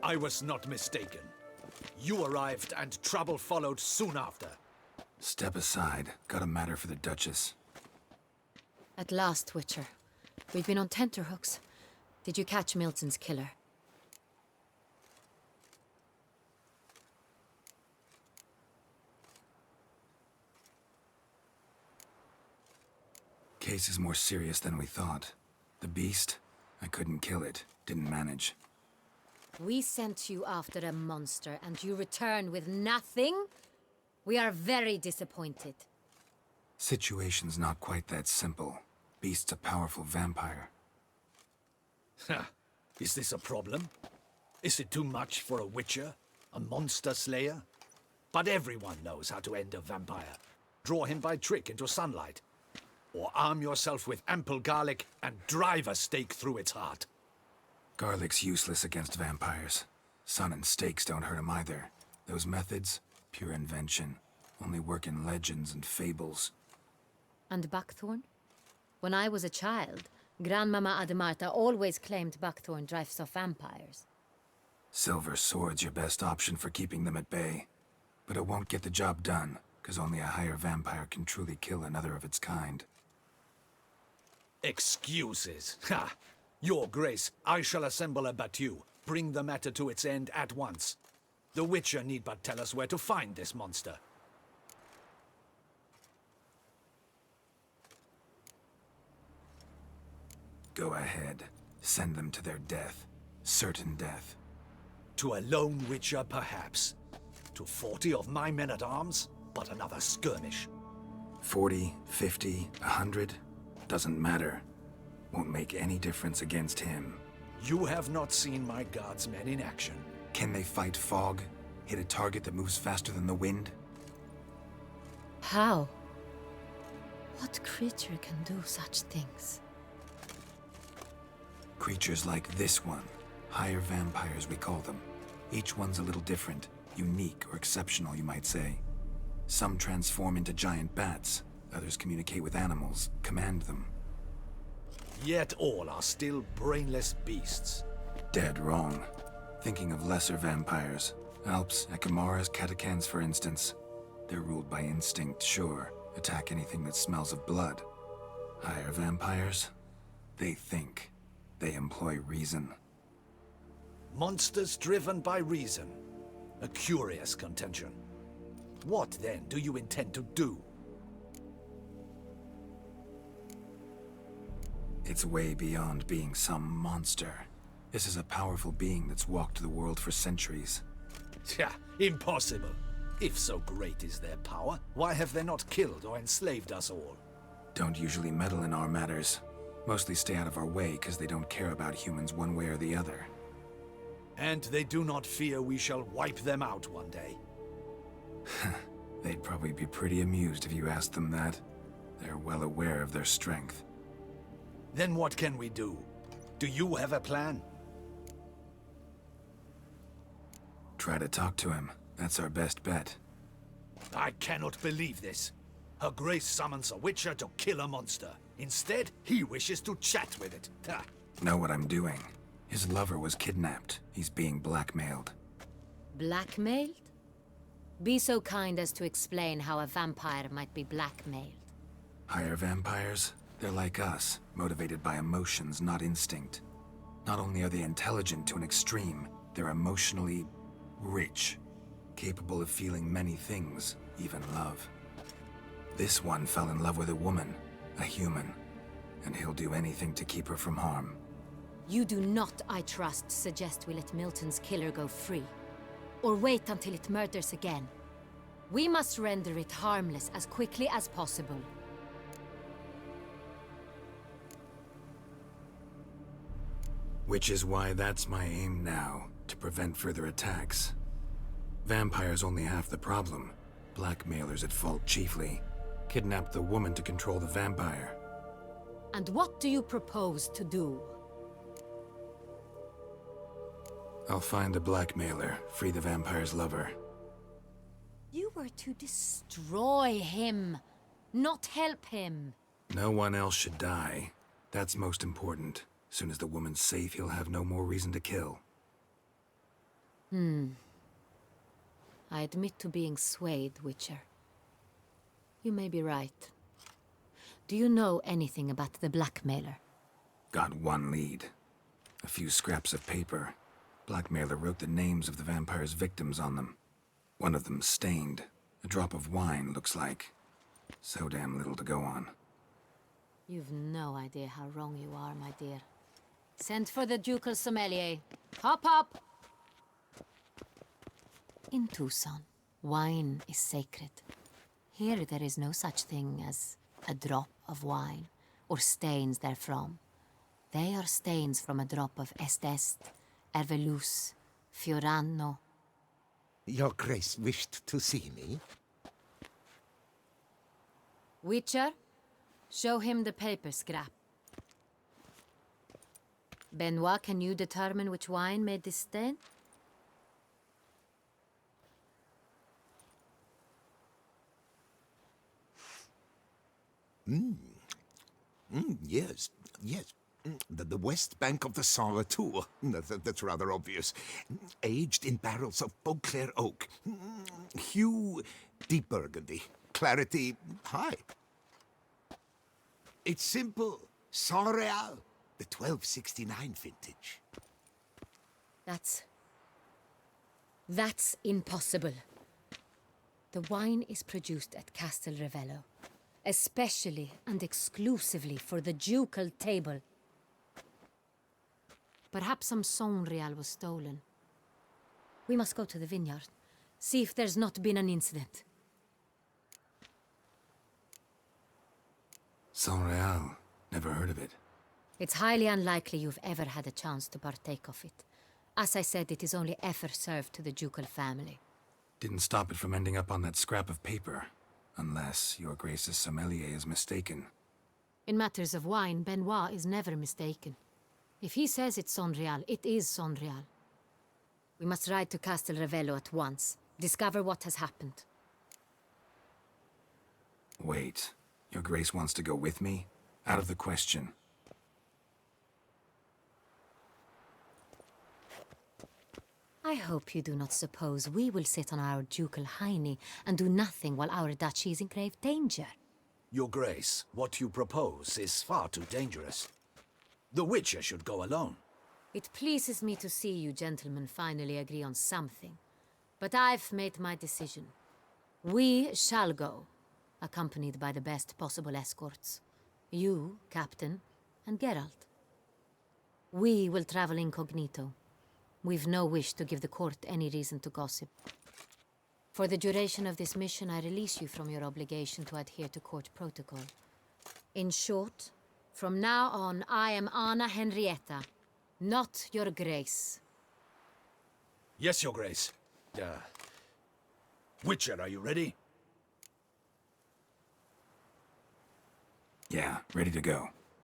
I was not mistaken. You arrived and trouble followed soon after. Step aside. Got a matter for the Duchess. At last, Witcher. We've been on tenterhooks. Did you catch Milton's killer? Case is more serious than we thought. The beast? I couldn't kill it. Didn't manage. We sent you after a monster, and you return with nothing? We are very disappointed. Situation's not quite that simple. Beast's a powerful vampire. Ha! Is this a problem? Is it too much for a witcher? A monster slayer? But everyone knows how to end a vampire. Draw him by trick into sunlight. Or arm yourself with ample garlic and drive a stake through its heart. Garlic's useless against vampires. Sun and stakes don't hurt him either. Those methods, pure invention. Only work in legends and fables. And buckthorn? When I was a child, Grandmama Ademarta always claimed buckthorn drives off vampires. Silver sword's your best option for keeping them at bay. But it won't get the job done, because only a higher vampire can truly kill another of its kind. Excuses. Ha! Your Grace, I shall assemble a battue. Bring the matter to its end at once. The Witcher need but tell us where to find this monster. Go ahead. Send them to their death. Certain death. To a lone Witcher, perhaps. To 40 of my men-at-arms, but another skirmish. 40, 50, 100? Doesn't matter. Won't make any difference against him. You have not seen my guardsmen in action. Can they fight fog? Hit a target that moves faster than the wind? How? What creature can do such things? Creatures like this one. Higher vampires, we call them. Each one's a little different. Unique or exceptional, you might say. Some transform into giant bats. Others communicate with animals, command them. Yet all are still brainless beasts. Dead wrong. Thinking of lesser vampires. Alps, Ekamaras, Catechans, for instance. They're ruled by instinct, sure. Attack anything that smells of blood. Higher vampires? They think. They employ reason. Monsters driven by reason. A curious contention. What, then, do you intend to do? It's way beyond being some monster. This is a powerful being that's walked the world for centuries. Tja, impossible. If so great is their power, why have they not killed or enslaved us all? Don't usually meddle in our matters. Mostly stay out of our way because they don't care about humans one way or the other. And they do not fear we shall wipe them out one day. They'd probably be pretty amused if you asked them that. They're well aware of their strength. Then what can we do? Do you have a plan? Try to talk to him. That's our best bet. I cannot believe this. Her Grace summons a Witcher to kill a monster. Instead, he wishes to chat with it. Ha. Know what I'm doing. His lover was kidnapped. He's being blackmailed. Blackmailed? Be so kind as to explain how a vampire might be blackmailed. Higher vampires? They're like us, motivated by emotions, not instinct. Not only are they intelligent to an extreme, they're emotionally rich, capable of feeling many things, even love. This one fell in love with a woman, a human, and he'll do anything to keep her from harm. You do not, I trust, suggest we let Milton's killer go free. Or wait until it murders again. We must render it harmless as quickly as possible. Which is why that's my aim now, to prevent further attacks. Vampires only half the problem. Blackmailers at fault chiefly. Kidnapped the woman to control the vampire. And what do you propose to do? I'll find the blackmailer, free the vampire's lover. You were to destroy him, not help him. No one else should die. That's most important. Soon as the woman's safe, he'll have no more reason to kill. I admit to being swayed, Witcher. You may be right. Do you know anything about the blackmailer? Got one lead. A few scraps of paper. Blackmailer wrote the names of the vampire's victims on them. One of them stained. A drop of wine, looks like. So damn little to go on. You've no idea how wrong you are, my dear. Send for the ducal sommelier. Hop, hop! In Tucson, wine is sacred. Here there is no such thing as a drop of wine, or stains therefrom. They are stains from a drop of Est, Ervelus, Fiorano. Your Grace wished to see me? Witcher, show him the paper scrap. Benoit, can you determine which wine made this stain? Yes, yes. The west bank of the Saint Retour. That's rather obvious. Aged in barrels of Beauclair oak. Hue, deep burgundy. Clarity, high. It's simple. Saint Real, the 1269 vintage. That's impossible. The wine is produced at Castel Revello, especially and exclusively for the ducal table. Perhaps some Saint Real was stolen. We must go to the vineyard, see if there's not been an incident. Saint Real. Never heard of it. It's highly unlikely you've ever had a chance to partake of it. As I said, it is only ever served to the ducal family. Didn't stop it from ending up on that scrap of paper. Unless your Grace's sommelier is mistaken. In matters of wine, Benoit is never mistaken. If he says it's Saint Real, it is Saint Real. We must ride to Castel Revello at once. Discover what has happened. Wait. Your Grace wants to go with me? Out of the question. I hope you do not suppose we will sit on our ducal hiney and do nothing while our duchy is in grave danger. Your Grace, what you propose is far too dangerous. The Witcher should go alone. It pleases me to see you gentlemen finally agree on something. But I've made my decision. We shall go, accompanied by the best possible escorts. You, Captain, and Geralt. We will travel incognito. We've no wish to give the court any reason to gossip. For the duration of this mission, I release you from your obligation to adhere to court protocol. In short, from now on, I am Anna Henrietta, not your Grace. Yes, Your Grace. Witcher, are you ready? Yeah, ready to go.